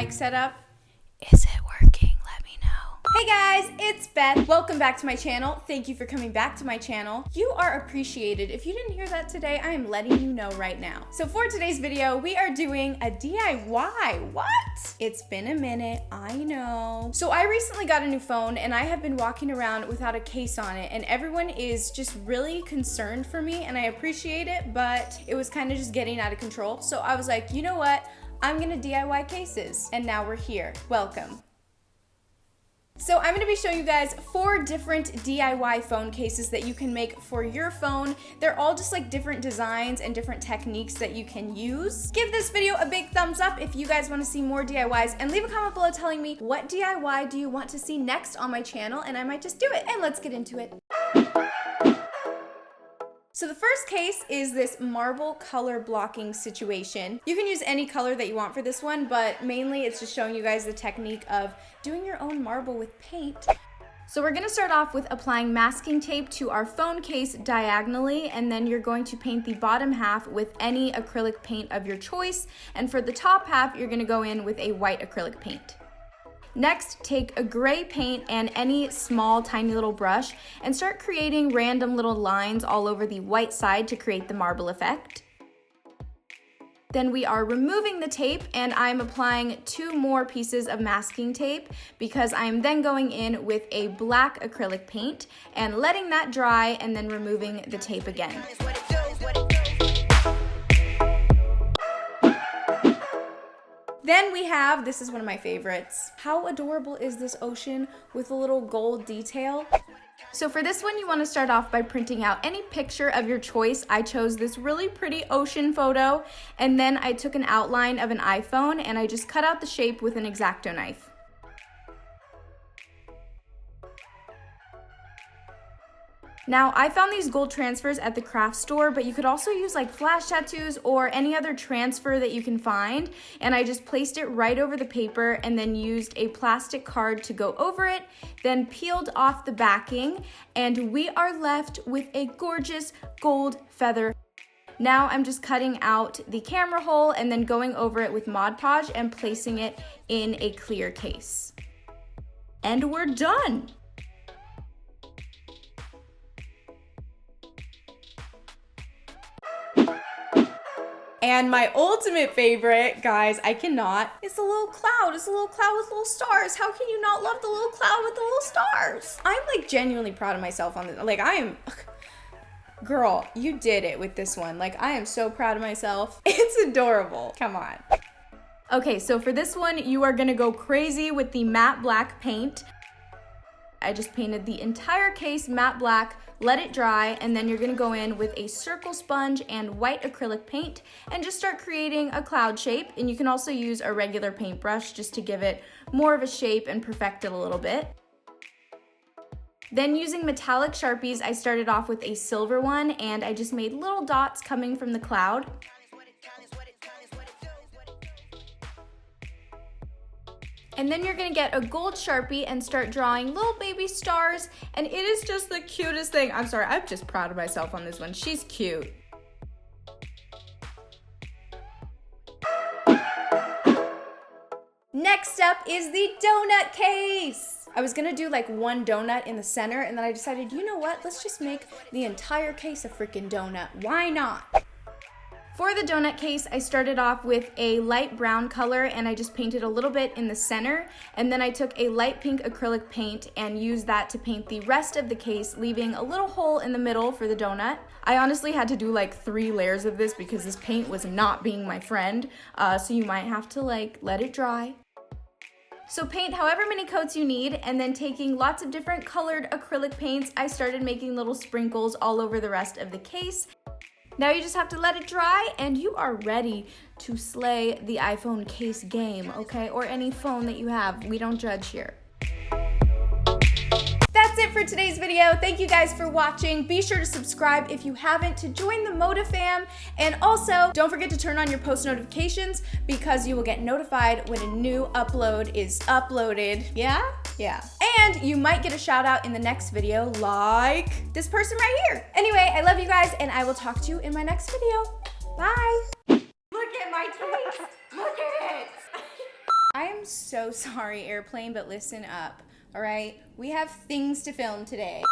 mic setup. Is it working? Let me know. Hey guys, it's Beth. Welcome back to my channel. Thank you for coming back to my channel. You are appreciated. If you didn't hear that today, I am letting you know right now. So for today's video, we are doing a DIY. What? It's been a minute, I know. So I recently got a new phone and I have been walking around without a case on it, and everyone is just really concerned for me, and I appreciate it, but it was kind of just getting out of control. So I was like, you know what? I'm gonna DIY cases, and now we're here. Welcome. So I'm gonna be showing you guys 4 different DIY phone cases that you can make for your phone. They're all just like different designs and different techniques that you can use. Give this video a big thumbs up if you guys wanna see more DIYs, and leave a comment below telling me what DIY do you want to see next on my channel, and I might just do it. And let's get into it. So the first case is this marble color blocking situation. You can use any color that you want for this one, but mainly it's just showing you guys the technique of doing your own marble with paint. So we're gonna start off with applying masking tape to our phone case diagonally, and then you're going to paint the bottom half with any acrylic paint of your choice, and for the top half, you're gonna go in with a white acrylic paint. Next, take a gray paint and any small, tiny little brush and start creating random little lines all over the white side to create the marble effect. Then we are removing the tape, and I'm applying 2 more pieces of masking tape because I'm then going in with a black acrylic paint and letting that dry, and then removing the tape again. Then we have, this is one of my favorites. How adorable is this ocean with a little gold detail? So for this one, you want to start off by printing out any picture of your choice. I chose this really pretty ocean photo, and then I took an outline of an iPhone and I just cut out the shape with an X-Acto knife. Now, I found these gold transfers at the craft store, but you could also use like flash tattoos or any other transfer that you can find. And I just placed it right over the paper and then used a plastic card to go over it, then peeled off the backing, and we are left with a gorgeous gold feather. Now I'm just cutting out the camera hole and then going over it with Mod Podge and placing it in a clear case. And we're done. And my ultimate favorite, guys, I cannot, is the little cloud. It's a little cloud with little stars. How can you not love the little cloud with the little stars? I'm like genuinely proud of myself on this. Like I am, girl, you did it with this one. Like I am so proud of myself. It's adorable. Come on. Okay, so for this one, you are gonna go crazy with the matte black paint. I just painted the entire case matte black, let it dry, and then you're gonna go in with a circle sponge and white acrylic paint and just start creating a cloud shape. And you can also use a regular paintbrush just to give it more of a shape and perfect it a little bit. Then using metallic Sharpies, I started off with a silver one and I just made little dots coming from the cloud. And then you're gonna get a gold Sharpie and start drawing little baby stars, and it is just the cutest thing. I'm sorry, I'm just proud of myself on this one. She's cute. Next up is the donut case. I was gonna do like one donut in the center, and then I decided, you know what? Let's just make the entire case a freaking donut. Why not? For the donut case, I started off with a light brown color and I just painted a little bit in the center, and then I took a light pink acrylic paint and used that to paint the rest of the case, leaving a little hole in the middle for the donut. I honestly had to do like 3 layers of this because this paint was not being my friend, so you might have to like let it dry. So paint however many coats you need, and then taking lots of different colored acrylic paints, I started making little sprinkles all over the rest of the case. Now you just have to let it dry and you are ready to slay the iPhone case game, okay? Or any phone that you have. We don't judge here. That's it for today's video. Thank you guys for watching. Be sure to subscribe if you haven't to join the Mota fam. And also, don't forget to turn on your post notifications because you will get notified when a new upload is uploaded. Yeah? Yeah. And you might get a shout out in the next video like this person right here. Anyway, I love you guys and I will talk to you in my next video. Bye. Look at my face. Look at it. I am so sorry, Airplane, but listen up, all right? We have things to film today.